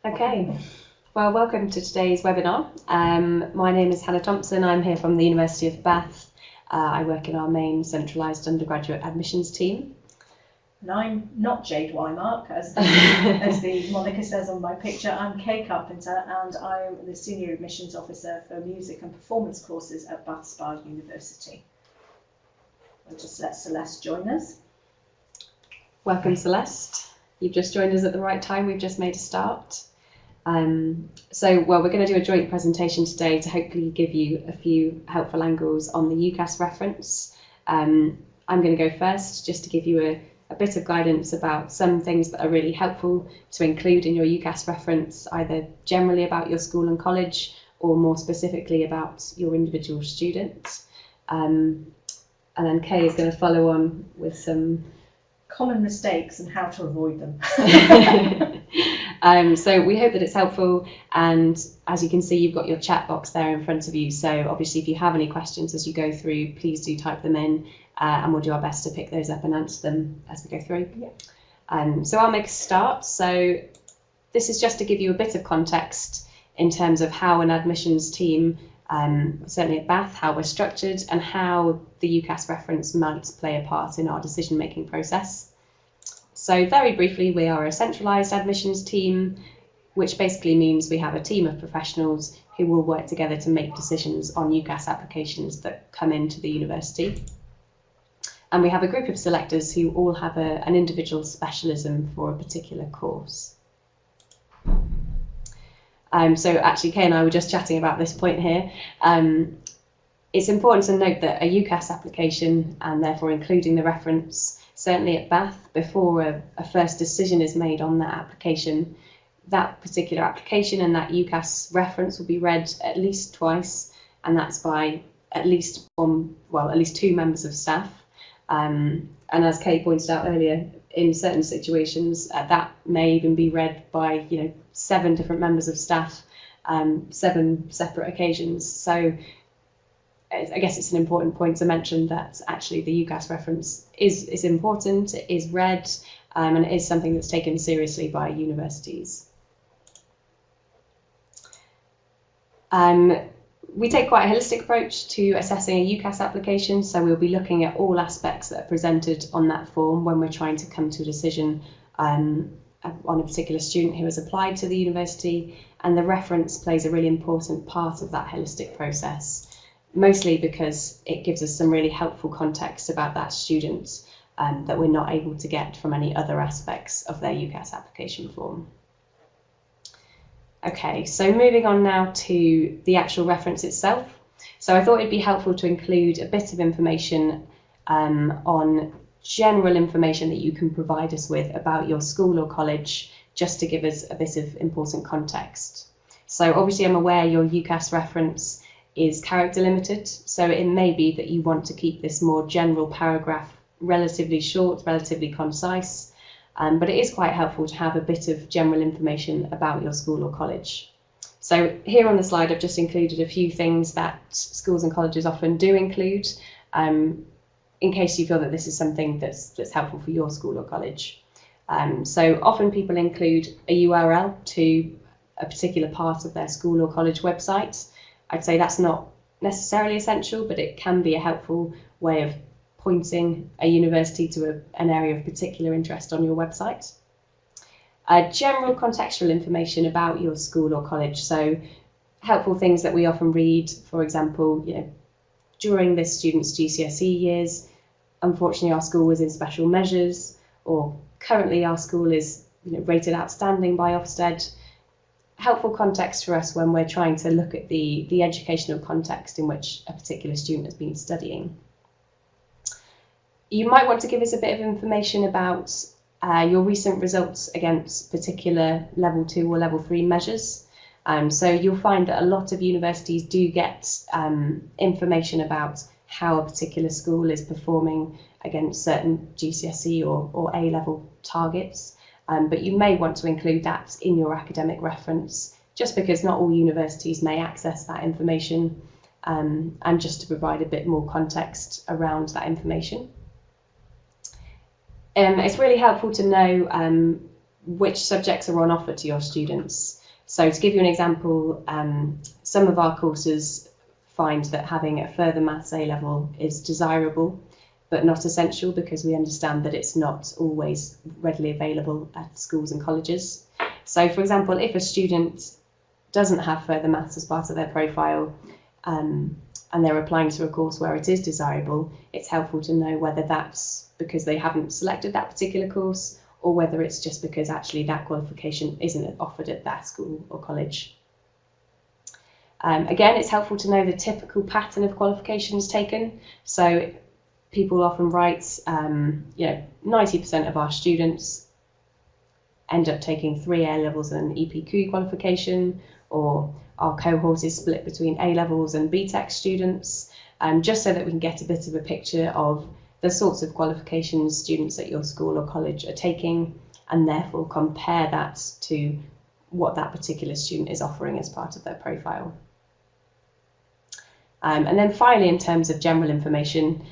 Okay, well, welcome to today's webinar. My name is Hannah Thompson. I'm here from the University of Bath. I work in our main centralised undergraduate admissions team. And I'm not Jade Wymark, as the moniker says on my picture. I'm Kay Carpenter, and I'm the Senior Admissions Officer for Music and Performance courses at Bath Spa University. I'll just let Celeste join us. Welcome, Celeste. You've just joined us at the right time. We've just made a start. We're going to do a joint presentation today to hopefully give you a few helpful angles on the UCAS reference. I'm going to go first just to give you a bit of guidance about some things that are really helpful to include in your UCAS reference, either generally about your school and college or more specifically about your individual students. And then Kay is going to follow on with some common mistakes and how to avoid them. So we hope that it's helpful, and as you can see, you've got your chat box there in front of you, so obviously if you have any questions as you go through, please do type them in, and we'll do our best to pick those up and answer them as we go through. Yeah. So I'll make a start. So this is just to give you a bit of context in terms of how an admissions team, certainly at Bath, how we're structured and how the UCAS reference might play a part in our decision-making process. So very briefly, we are a centralised admissions team, which basically means we have a team of professionals who will work together to make decisions on UCAS applications that come into the university. And we have a group of selectors who all have an individual specialism for a particular course. So actually, Kay and I were just chatting about this point here. It's important to note that a UCAS application, and therefore including the reference, certainly at Bath, before a first decision is made on that application, that particular application and that UCAS reference will be read at least twice, and that's by at least two members of staff. And as Kay pointed out earlier, in certain situations, that may even be read by 7 different members of staff, 7 separate occasions. So I guess it's an important point to mention that actually the UCAS reference is important, it is read, and it is something that's taken seriously by universities. We take quite a holistic approach to assessing a UCAS application, so we'll be looking at all aspects that are presented on that form when we're trying to come to a decision on a particular student who has applied to the university, and the reference plays a really important part of that holistic process, mostly because it gives us some really helpful context about that student that we're not able to get from any other aspects of their UCAS application form. Okay, so moving on now to the actual reference itself. So I thought it'd be helpful to include a bit of information on general information that you can provide us with about your school or college, just to give us a bit of important context. So obviously I'm aware your UCAS reference is character limited, so it may be that you want to keep this more general paragraph relatively short, relatively concise, but it is quite helpful to have a bit of general information about your school or college. So here on the slide I've just included a few things that schools and colleges often do include, in case you feel that this is something that's helpful for your school or college. So often people include a URL to a particular part of their school or college website. I'd say that's not necessarily essential, but it can be a helpful way of pointing a university to an area of particular interest on your website. General contextual information about your school or college, so helpful things that we often read, for example, during this student's GCSE years, unfortunately our school was in special measures, or currently our school is rated outstanding by Ofsted. Helpful context for us when we're trying to look at the educational context in which a particular student has been studying. You might want to give us a bit of information about your recent results against particular level 2 or level 3 measures. So you'll find that a lot of universities do get information about how a particular school is performing against certain GCSE or A-level targets. But you may want to include that in your academic reference, just because not all universities may access that information, and just to provide a bit more context around that information. It's really helpful to know which subjects are on offer to your students. So to give you an example, some of our courses find that having a further maths A level is desirable, but not essential, because we understand that it's not always readily available at schools and colleges. So for example, if a student doesn't have further maths as part of their profile, and they're applying to a course where it is desirable, it's helpful to know whether that's because they haven't selected that particular course, or whether it's just because actually that qualification isn't offered at that school or college. Again, it's helpful to know the typical pattern of qualifications taken. So people often write, 90% of our students end up taking 3 A levels and an EPQ qualification, or our cohort is split between A levels and BTEC students, just so that we can get a bit of a picture of the sorts of qualifications students at your school or college are taking, and therefore compare that to what that particular student is offering as part of their profile. And then finally, in terms of general information,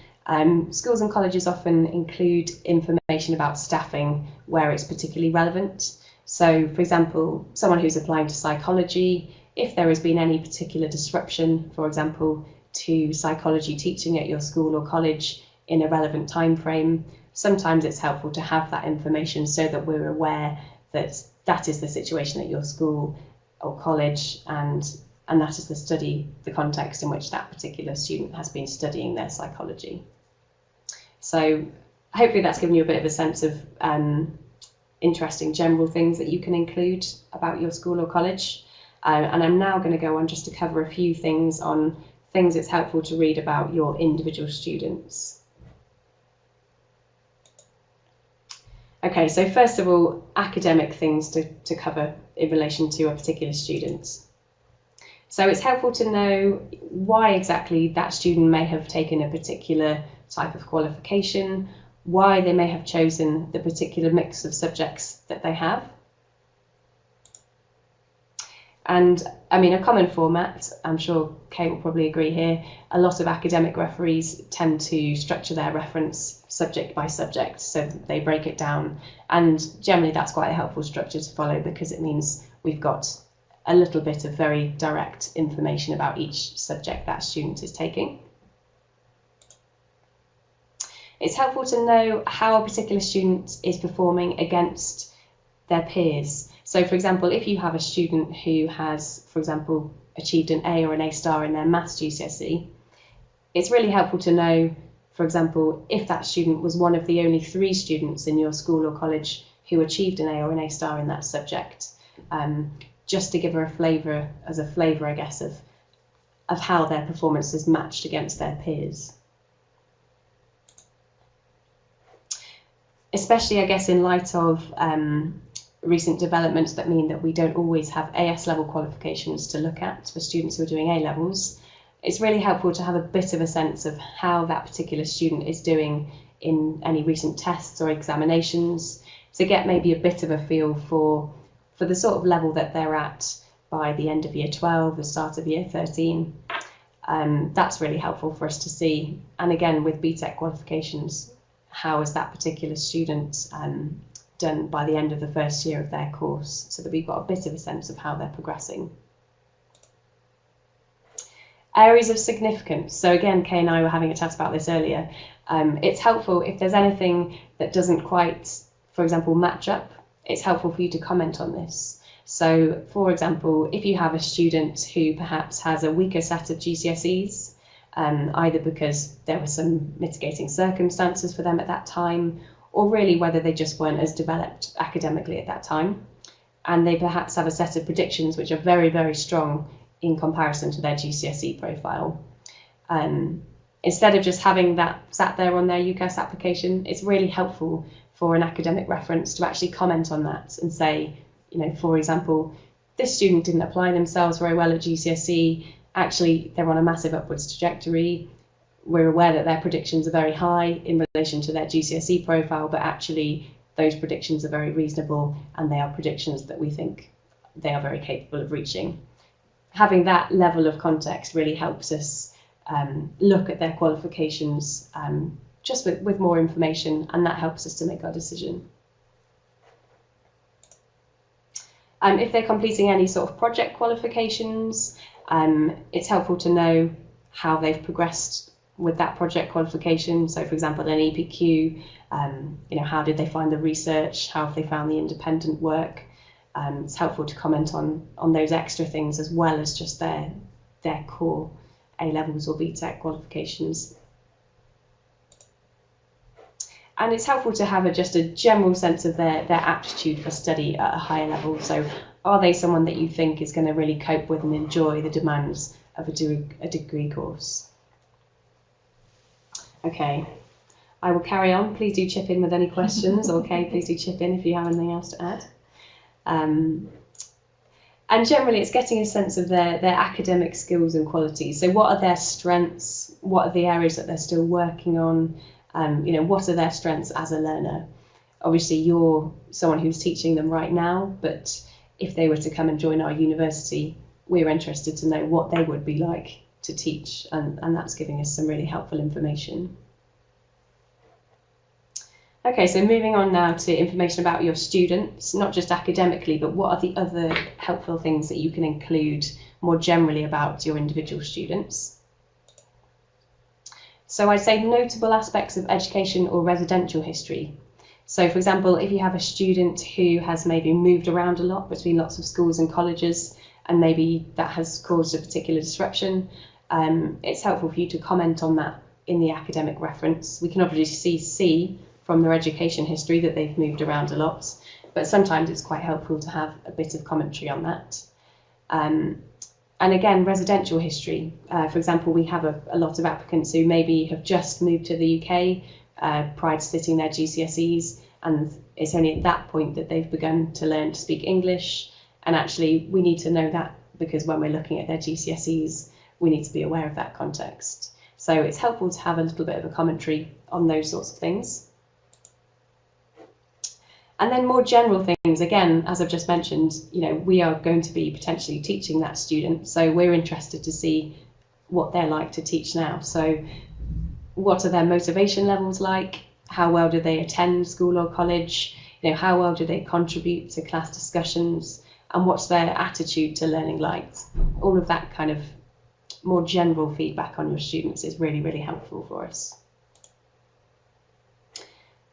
schools and colleges often include information about staffing where it's particularly relevant. So, for example, someone who's applying to psychology, if there has been any particular disruption, for example, to psychology teaching at your school or college in a relevant time frame, sometimes it's helpful to have that information so that we're aware that that is the situation at your school or college, and that is the context in which that particular student has been studying their psychology. So hopefully that's given you a bit of a sense of interesting general things that you can include about your school or college. And I'm now going to go on just to cover a few things on things it's helpful to read about your individual students. Okay, so first of all, academic things to cover in relation to a particular student. So it's helpful to know why exactly that student may have taken a particular type of qualification, why they may have chosen the particular mix of subjects that they have. And I mean, a common format, I'm sure Kate will probably agree here, a lot of academic referees tend to structure their reference subject by subject, so that they break it down. And generally that's quite a helpful structure to follow, because it means we've got a little bit of very direct information about each subject that student is taking. It's helpful to know how a particular student is performing against their peers. So for example, if you have a student who has, for example, achieved an A or an A star in their maths GCSE, it's really helpful to know, for example, if that student was one of the only 3 students in your school or college who achieved an A or an A star in that subject, just to give her a flavour, I guess, of how their performance is matched against their peers. Especially, I guess, in light of recent developments that mean that we don't always have AS level qualifications to look at for students who are doing A levels, it's really helpful to have a bit of a sense of how that particular student is doing in any recent tests or examinations, to get maybe a bit of a feel for the sort of level that they're at by the end of year 12, the start of year 13. That's really helpful for us to see. And again, with BTEC qualifications, how is that particular student done by the end of the first year of their course, so that we've got a bit of a sense of how they're progressing. Areas of significance. So again, Kay and I were having a chat about this earlier. It's helpful if there's anything that doesn't quite, for example, match up, it's helpful for you to comment on this. So for example, if you have a student who perhaps has a weaker set of GCSEs, either because there were some mitigating circumstances for them at that time, or really whether they just weren't as developed academically at that time, and they perhaps have a set of predictions which are very, very strong in comparison to their GCSE profile. Instead of just having that sat there on their UCAS application, it's really helpful for an academic reference to actually comment on that and say, for example, this student didn't apply themselves very well at GCSE, actually they're on a massive upwards trajectory. We're aware that their predictions are very high in relation to their GCSE profile, but actually those predictions are very reasonable, and they are predictions that we think they are very capable of reaching. Having that level of context really helps us look at their qualifications just with more information, and that helps us to make our decision. If they're completing any sort of project qualifications, it's helpful to know how they've progressed with that project qualification. So for example, an EPQ, how did they find the research? How have they found the independent work? It's helpful to comment on those extra things as well as just their core A-levels or BTEC qualifications. And it's helpful to have just a general sense of their aptitude for study at a higher level. So are they someone that you think is going to really cope with and enjoy the demands of a degree course? Okay, I will carry on. Please do chip in with any questions. Okay, please do chip in if you have anything else to add. And generally it's getting a sense of their academic skills and qualities. So what are their strengths? What are the areas that they're still working on? What are their strengths as a learner? Obviously you're someone who's teaching them right now, but if they were to come and join our university, we're interested to know what they would be like to teach, and that's giving us some really helpful information. Okay, so moving on now to information about your students, not just academically, but what are the other helpful things that you can include more generally about your individual students? So I'd say notable aspects of education or residential history. So for example, if you have a student who has maybe moved around a lot between lots of schools and colleges, and maybe that has caused a particular disruption, it's helpful for you to comment on that in the academic reference. We can obviously see from their education history that they've moved around a lot, but sometimes it's quite helpful to have a bit of commentary on that. And again, residential history. For example, we have a lot of applicants who maybe have just moved to the UK prior to sitting their GCSEs, and it's only at that point that they've begun to learn to speak English. And actually, we need to know that because when we're looking at their GCSEs, we need to be aware of that context. So it's helpful to have a little bit of a commentary on those sorts of things. And then more general things, again, as I've just mentioned, we are going to be potentially teaching that student. So we're interested to see what they're like to teach now. So what are their motivation levels like? How well do they attend school or college? How well do they contribute to class discussions? And what's their attitude to learning like? All of that kind of more general feedback on your students is really, really helpful for us.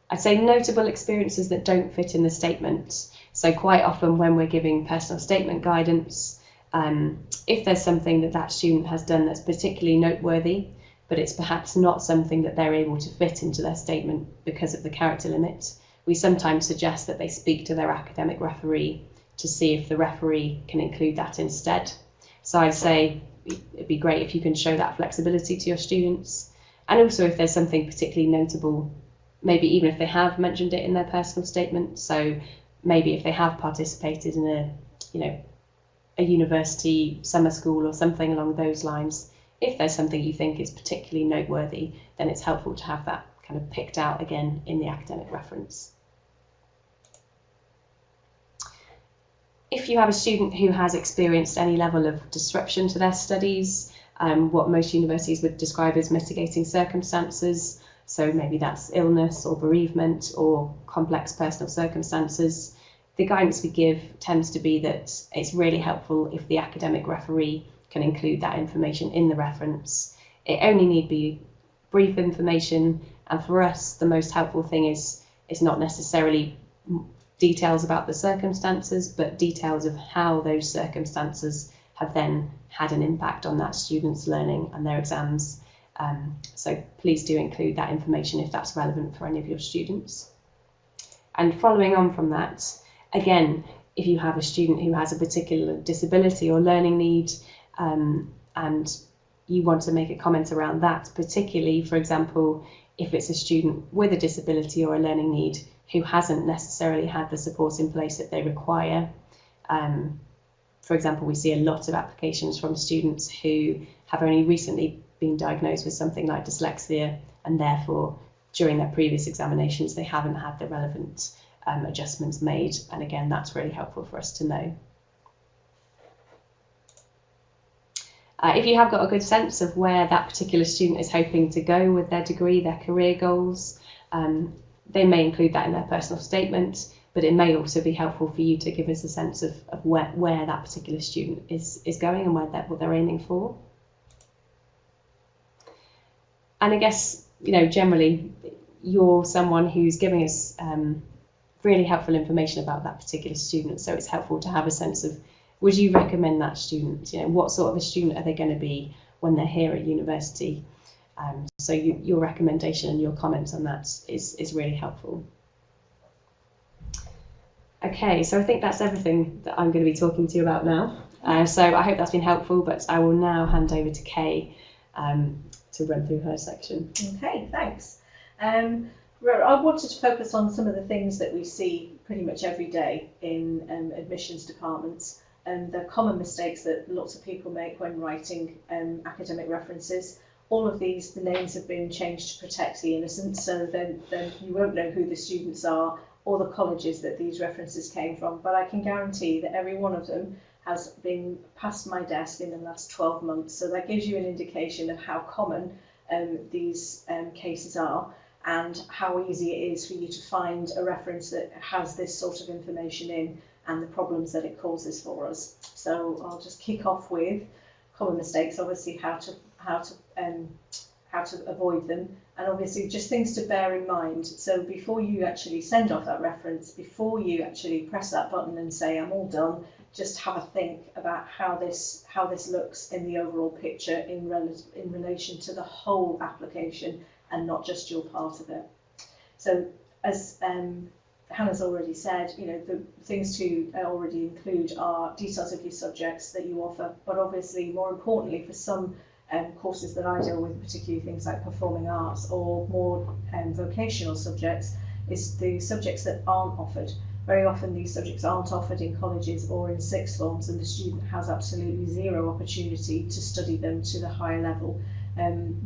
I'd say notable experiences that don't fit in the statement. So quite often when we're giving personal statement guidance, if there's something that student has done that's particularly noteworthy, but it's perhaps not something that they're able to fit into their statement because of the character limit, we sometimes suggest that they speak to their academic referee to see if the referee can include that instead. So I'd say it'd be great if you can show that flexibility to your students. And also if there's something particularly notable, maybe even if they have mentioned it in their personal statement. So maybe if they have participated in a university summer school or something along those lines, if there's something you think is particularly noteworthy, then it's helpful to have that kind of picked out again in the academic reference. If you have a student who has experienced any level of disruption to their studies, what most universities would describe as mitigating circumstances, so maybe that's illness or bereavement or complex personal circumstances, the guidance we give tends to be that it's really helpful if the academic referee can include that information in the reference. It only need be brief information, and for us the most helpful thing is not necessarily details about the circumstances, but details of how those circumstances have then had an impact on that student's learning and their exams. So please do include that information if that's relevant for any of your students. And following on from that, again, if you have a student who has a particular disability or learning need, and you want to make a comment around that, particularly, for example, if it's a student with a disability or a learning need who hasn't necessarily had the support in place that they require. For example, we see a lot of applications from students who have only recently been diagnosed with something like dyslexia, and therefore during their previous examinations they haven't had the relevant adjustments made, and again that's really helpful for us to know. If you have got a good sense of where that particular student is hoping to go with their degree, their career goals, they may include that in their personal statement, but it may also be helpful for you to give us a sense of where that particular student is going and what they're aiming for. And I guess, generally, you're someone who's giving us really helpful information about that particular student, so it's helpful to have a sense of, would you recommend that student? What sort of a student are they going to be when they're here at university? So your recommendation and your comments on that is really helpful. Okay, so I think that's everything that I'm going to be talking to you about now. So I hope that's been helpful, but I will now hand over to Kay to run through her section. Okay, thanks. I wanted to focus on some of the things that we see pretty much every day in admissions departments, and the common mistakes that lots of people make when writing academic references. All of these, the names have been changed to protect the innocent, so then you won't know who the students are or the colleges that these references came from, but I can guarantee that every one of them has been past my desk in the last 12 months, so that gives you an indication of how common these cases are and how easy it is for you to find a reference that has this sort of information in and the problems that it causes for us. So I'll just kick off with common mistakes, obviously how to avoid them, and obviously just things to bear in mind. So before you actually send off that reference, before you actually press that button and say I'm all done, just have a think about how this looks in the overall picture in relation to the whole application and not just your part of it. So as Hannah's already said, the things to already include are details of your subjects that you offer, but obviously more importantly for some courses that I deal with, particularly things like performing arts or more vocational subjects, is the subjects that aren't offered. Very often these subjects aren't offered in colleges or in sixth forms, and the student has absolutely zero opportunity to study them to the higher level.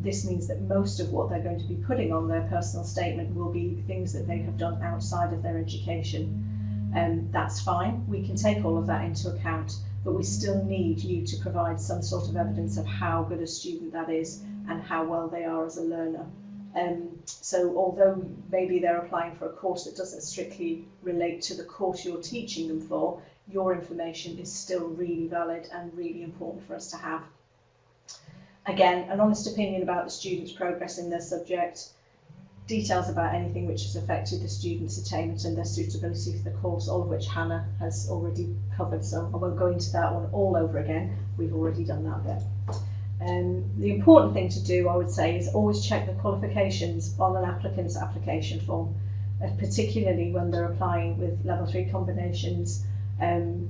This means that most of what they're going to be putting on their personal statement will be things that they have done outside of their education. That's fine, we can take all of that into account, but we still need you to provide some sort of evidence of how good a student that is and how well they are as a learner. So although maybe they're applying for a course that doesn't strictly relate to the course you're teaching them for, your information is still really valid and really important for us to have. Again, an honest opinion about the student's progress in their subject, details about anything which has affected the student's attainment and their suitability for the course, all of which Hannah has already covered, so I won't go into that one all over again. We've already done that bit. The important thing to do, I would say, is always check the qualifications on an applicant's application form, particularly when they're applying with level 3 combinations.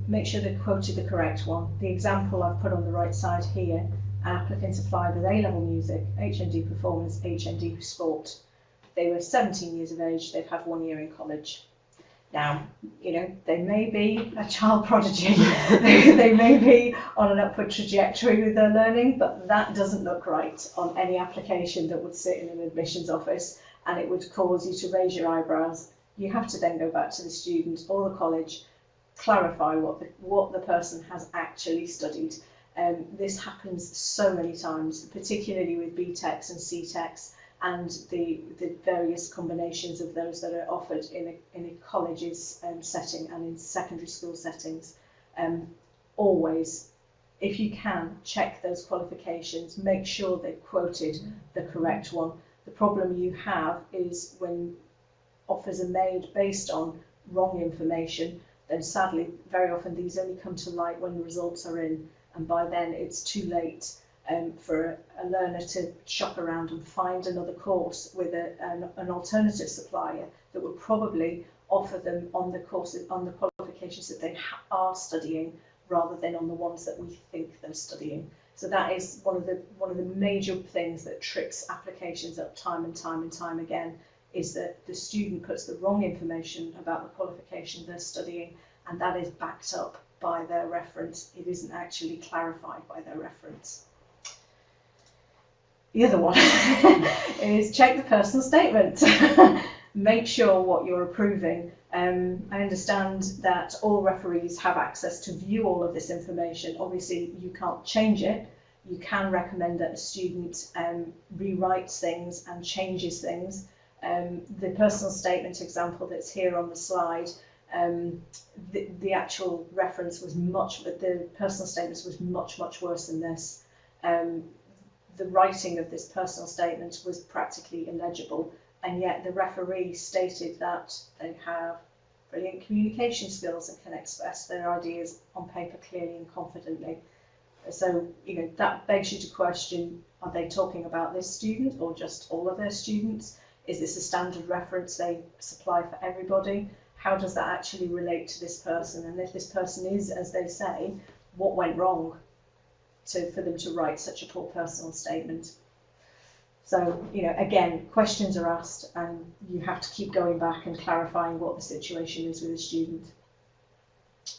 Make sure they've quoted the correct one. The example I've put on the right side here, applicants applied with A-level music, HND performance, HND sport. They were 17 years of age, they've had 1 year in college. Now, they may be a child prodigy, they may be on an upward trajectory with their learning, but that doesn't look right on any application that would sit in an admissions office, and it would cause you to raise your eyebrows. You have to then go back to the student or the college, clarify what the person has actually studied. This happens so many times, particularly with BTECs and CTECs, and the various combinations of those that are offered in a college's setting and in secondary school settings. Always, if you can, check those qualifications, make sure they've quoted the correct one. The problem you have is when offers are made based on wrong information, then sadly, very often these only come to light when the results are in, and by then it's too late for a learner to shop around and find another course with an alternative supplier that would probably offer them on the courses, on the qualifications that they are studying, rather than on the ones that we think they're studying. So that is one of the major things that trips applications up time and time again, is that the student puts the wrong information about the qualification they're studying, and that is backed up by their reference. It isn't actually clarified by their reference. The other one is check the personal statement. Make sure what you're approving. I understand that all referees have access to view all of this information. Obviously, you can't change it. You can recommend that a student rewrites things and changes things. The personal statement example that's here on the slide The actual reference was the personal statements was much worse than this. The writing of this personal statement was practically illegible, and yet the referee stated that they have brilliant communication skills and can express their ideas on paper clearly and confidently. So, that begs you to question, are they talking about this student or just all of their students? Is this a standard reference they supply for everybody? How does that actually relate to this person? And if this person is, as they say, what went wrong for them to write such a poor personal statement? So, again, questions are asked, and you have to keep going back and clarifying what the situation is with a student.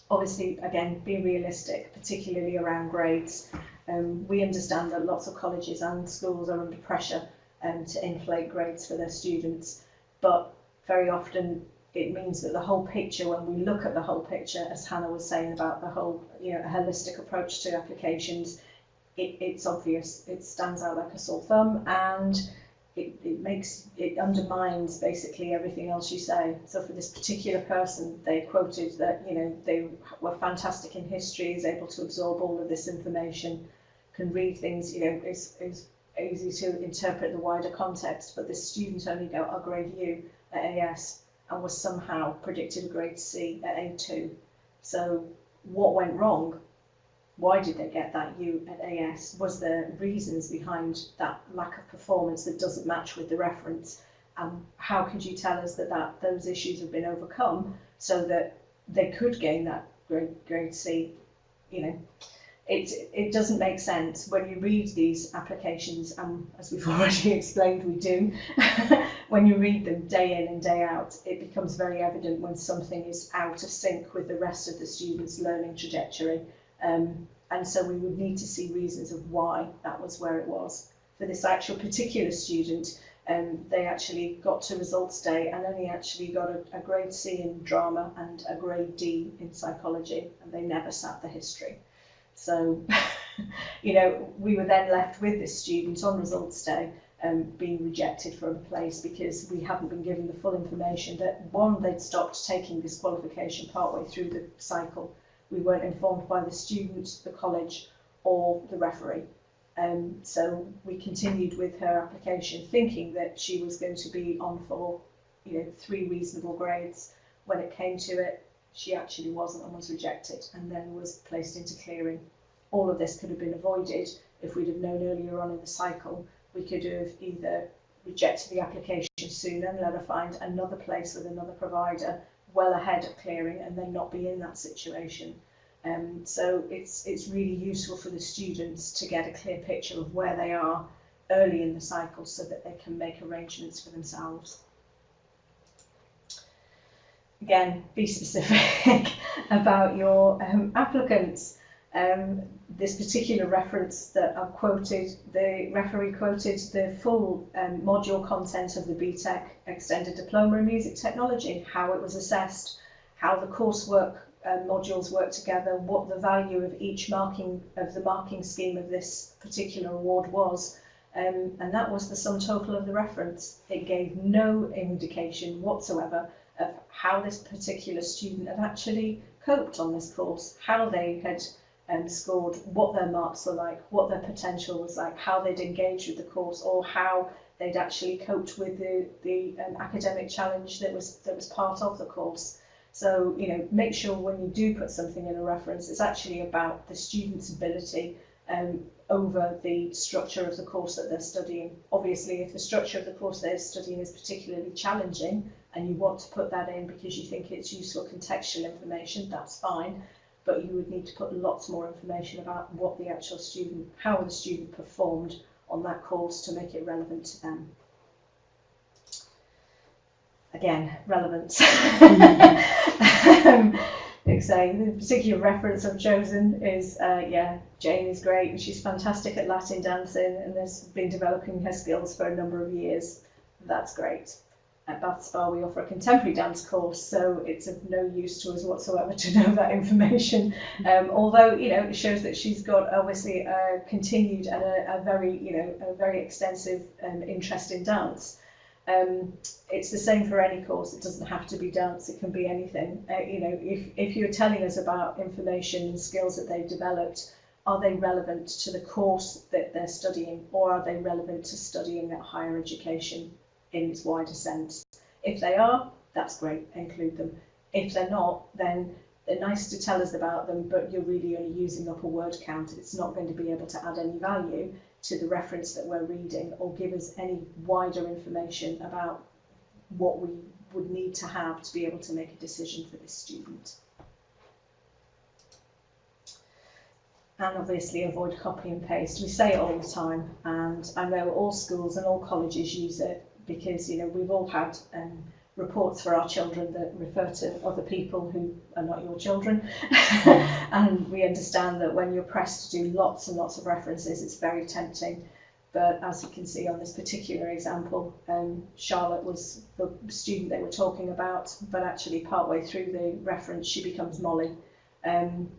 Obviously, again, be realistic, particularly around grades. We understand that lots of colleges and schools are under pressure to inflate grades for their students, but very often it means that the whole picture, when we look at the whole picture, as Hannah was saying about the whole holistic approach to applications, it's obvious, it stands out like a sore thumb, and it undermines basically everything else you say. So for this particular person, they quoted that they were fantastic in history, is able to absorb all of this information, can read things, is easy to interpret the wider context, but this student only got a grade U at AS and was somehow predicted a grade C at A2. So what went wrong? Why did they get that U at AS? Was there reasons behind that lack of performance that doesn't match with the reference? How could you tell us that those issues have been overcome so that they could gain that grade C? It doesn't make sense when you read these applications, as we've already explained, we do. When you read them day in and day out, it becomes very evident when something is out of sync with the rest of the student's learning trajectory. And so we would need to see reasons of why that was where it was. For this actual particular student, they actually got to results day and only actually got a grade C in drama and a grade D in psychology, and they never sat the history. So, we were then left with this student on results day being rejected from a place because we hadn't been given the full information that, one, they'd stopped taking this qualification partway through the cycle. We weren't informed by the student, the college, or the referee. So we continued with her application thinking that she was going to be on for 3 reasonable grades. When it came to it, she actually wasn't and was rejected, and then was placed into clearing. All of this could have been avoided if we'd have known earlier on in the cycle. We could have either rejected the application sooner and let her find another place with another provider well ahead of clearing and then not be in that situation. So it's really useful for the students to get a clear picture of where they are early in the cycle so that they can make arrangements for themselves. Again, be specific about your applicants. This particular reference that I've quoted, the referee quoted the full module content of the BTEC Extended Diploma in Music Technology, how it was assessed, how the coursework modules work together, what the value of each marking scheme of this particular award was, and that was the sum total of the reference. It gave no indication whatsoever of how this particular student had actually coped on this course, how they had scored, what their marks were like, what their potential was like, how they'd engaged with the course, or how they'd actually coped with the academic challenge that was part of the course. So, make sure when you do put something in a reference, it's actually about the student's ability over the structure of the course that they're studying. Obviously, if the structure of the course they're studying is particularly challenging and you want to put that in because you think it's useful contextual information, that's fine. But you would need to put lots more information about what the actual student, how the student performed on that course to make it relevant to them. Again, relevance. Like say, the particular reference I've chosen is, Jane is great and she's fantastic at Latin dancing and has been developing her skills for a number of years. That's great. At Bath Spa we offer a contemporary dance course, so it's of no use to us whatsoever to know that information. Although it shows that she's got obviously a continued and a very extensive interest in dance. It's the same for any course. It doesn't have to be dance, it can be anything. You know, if you're telling us about information and skills that they've developed, are they relevant to the course that they're studying, or are they relevant to studying that higher education in its wider sense? If they are, that's great, include them. If they're not, then they're nice to tell us about them, but you're really only using up a word count. It's not going to be able to add any value to the reference that we're reading or give us any wider information about what we would need to have to be able to make a decision for this student. And obviously avoid copy and paste. We say it all the time, and I know all schools and all colleges use it because, you know, we've all had reports for our children that refer to other people who are not your children. And we understand that when you're pressed to do lots and lots of references, it's very tempting. But as you can see on this particular example, Charlotte was the student they were talking about, but actually partway through the reference she becomes Molly. And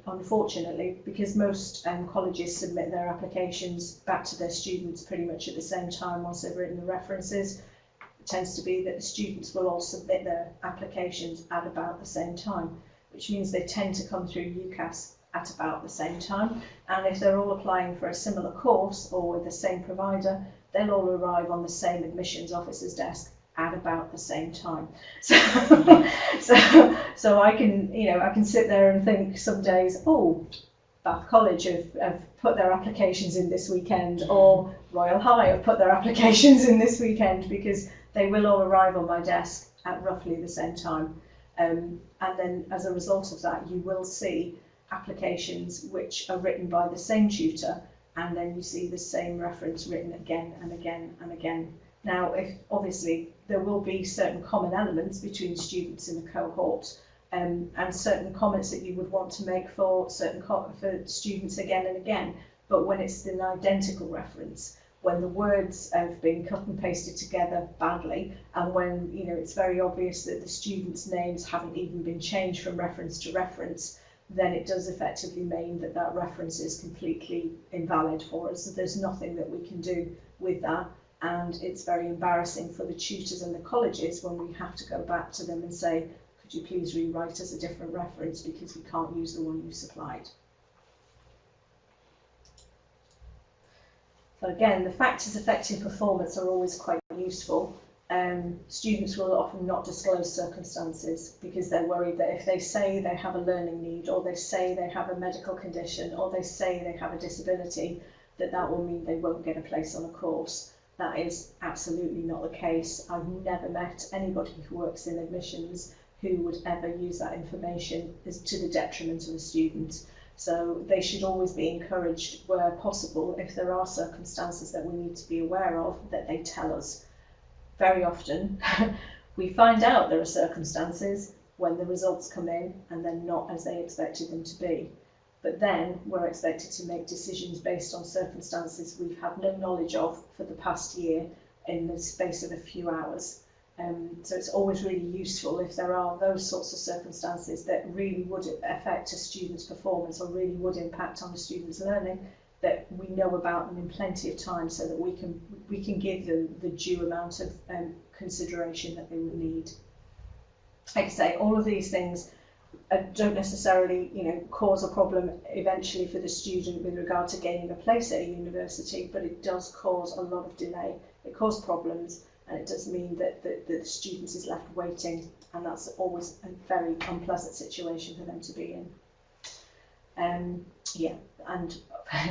unfortunately, because most colleges submit their applications back to their students pretty much at the same time once they've written the references, it tends to be that the students will all submit their applications at about the same time, which means they tend to come through UCAS at about the same time. And if they're all applying for a similar course or with the same provider, they'll all arrive on the same admissions officer's desk at about the same time. So I can, you know, I can sit there and think some days, oh, Bath College have put their applications in this weekend, or Royal High have put their applications in this weekend, because they will all arrive on my desk at roughly the same time. And then as a result of that, you will see applications which are written by the same tutor, and then you see the same reference written again and again and again. Now, if obviously there will be certain common elements between students in a cohort, and certain comments that you would want to make for for students again and again, but when it's an identical reference, when the words have been cut and pasted together badly, and when, you know, it's very obvious that the students' names haven't even been changed from reference to reference, then it does effectively mean that that reference is completely invalid for us. So there's nothing that we can do with that. And it's very embarrassing for the tutors and the colleges when we have to go back to them and say, could you please rewrite us a different reference because we can't use the one you supplied. So again, the factors affecting performance are always quite useful. Students will often not disclose circumstances because they're worried that if they say they have a learning need, or they say they have a medical condition, or they say they have a disability, that will mean they won't get a place on a course. That is absolutely not the case. I've never met anybody who works in admissions who would ever use that information as to the detriment of the student. So they should always be encouraged, where possible, if there are circumstances that we need to be aware of, that they tell us. Very often we find out there are circumstances when the results come in and they're not as they expected them to be. But then we're expected to make decisions based on circumstances we've had no knowledge of for the past year in the space of a few hours. So it's always really useful if there are those sorts of circumstances that really would affect a student's performance or really would impact on a student's learning, that we know about them in plenty of time so that we can give them the due amount of consideration that they would need. Like I say, all of these things don't necessarily, you know, cause a problem eventually for the student with regard to gaining a place at a university, but it does cause a lot of delay. It causes problems, and it does mean that the student is left waiting, and that's always a very unpleasant situation for them to be in. Yeah, and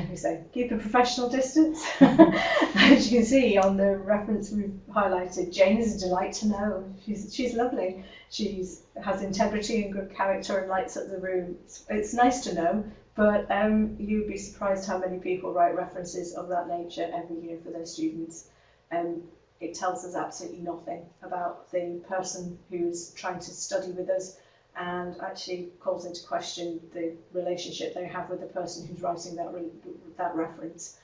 we say keep a professional distance. As you can see on the reference we've highlighted, Jane is a delight to know. She's lovely. She has integrity and good character and lights up the room. It's nice to know, but you'd be surprised how many people write references of that nature every year for their students. It tells us absolutely nothing about the person who's trying to study with us, and actually calls into question the relationship they have with the person who's writing that reference.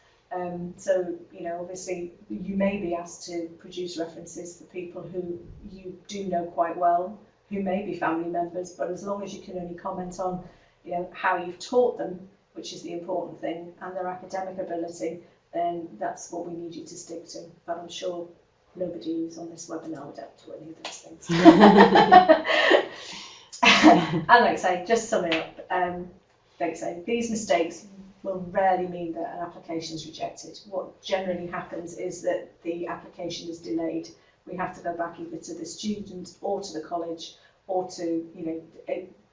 So, you know, obviously you may be asked to produce references for people who you do know quite well, who may be family members, but as long as you can only comment on, you know, how you've taught them, which is the important thing, and their academic ability, then that's what we need you to stick to. But I'm sure nobody who's on this webinar would ever do any of those things. And like I say, just summing up, like I say, these mistakes will rarely mean that an application is rejected. What generally happens is that the application is delayed. We have to go back either to the student or to the college or to,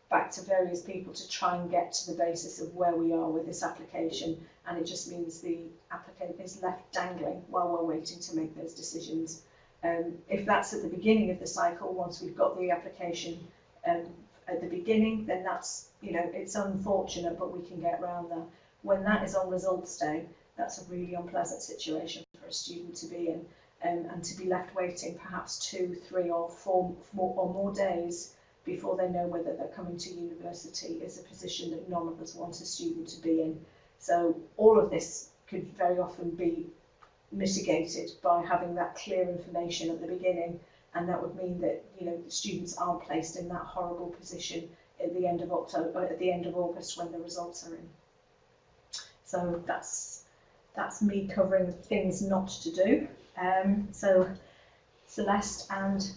back to various people to try and get to the basis of where we are with this application, and it just means the applicant is left dangling while we're waiting to make those decisions. If that's at the beginning of the cycle, once we've got the application at the beginning, then that's, it's unfortunate, but we can get around that. When that is on results day, that's a really unpleasant situation for a student to be in, and to be left waiting perhaps 2, 3 or 4 or more days before they know whether they're coming to university is a position that none of us want a student to be in. So all of this could very often be mitigated by having that clear information at the beginning, and that would mean that students aren't placed in that horrible position at the end of October, at the end of August when the results are in. So that's me covering things not to do. So Celeste and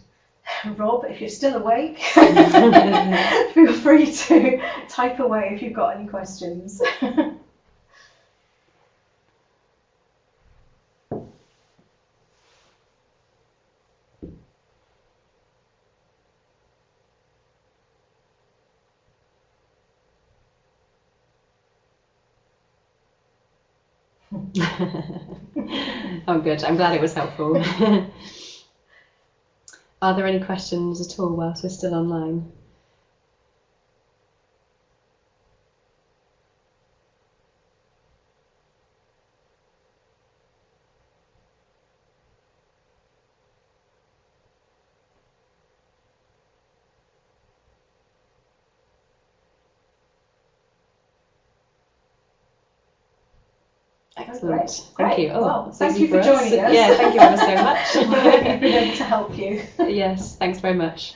Rob, if you're still awake, feel free to type away if you've got any questions. Oh, good. I'm glad it was helpful. Are there any questions at all whilst we're still online? Excellent. Thank you. Oh, well, thank you for joining us. Yeah, thank you ever so much. We've been able to help you. Yes, thanks very much.